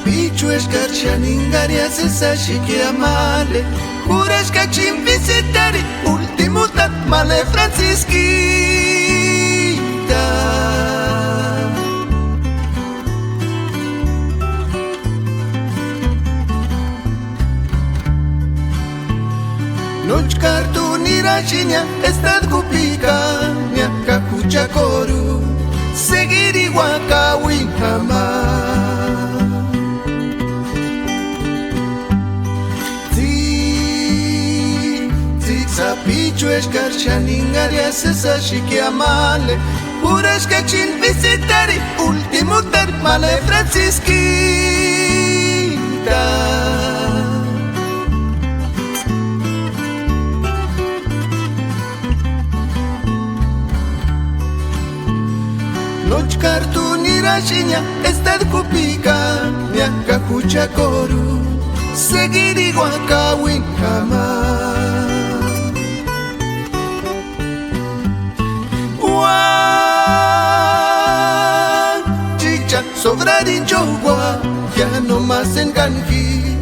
Pichu escarchaningaria se sashi que amale Juras que chin visitari Último tat male francisquita Noch cartunira chiña Estad cupica Nya cacucha coru Seguir igual kawin jamás Pichu escarchaningaria se sashi que amale Juras que chin visitari Último tar male francisquita Noch cartunira chiña Estad cupica Nya cacucha coru Seguir igual kawin jamás Chicha sobrar en Chogua Ya no más en Ganji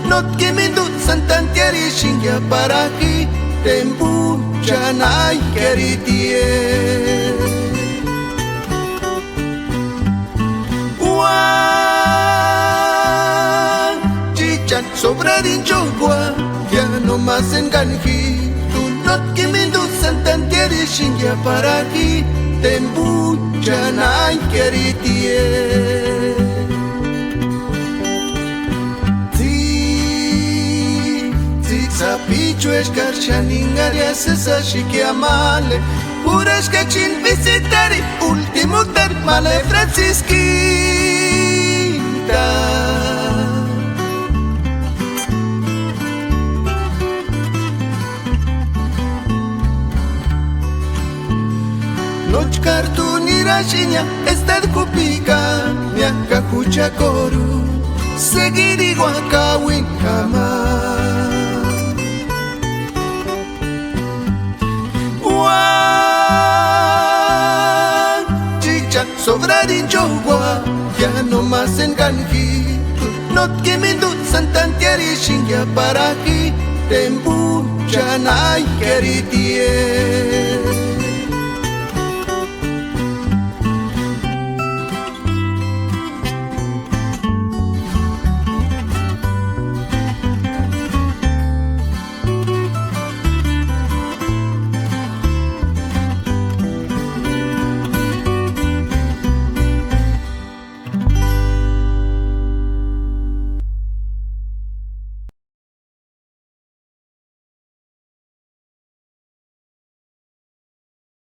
Not que me dutsan tantiari Shingia para aquí Tembu Chanay Keritie Chicha sobrar en Chogua Ya no más en Ganji Not que me dutsan tantiari Shingia para aquí Tembu Chanay Keritie Pichu escarchaningaria se sashi que amale Juras que chin visitari Último tar male francisquita Noch cartunira chiña Estad cupica Nya cacucha coru Seguir igual kawin jamás Chicha sobrar en Chogua Ya no más en Ganji Not que me dutsan tantiari Shingia para aquí Tembu Chanay Keritie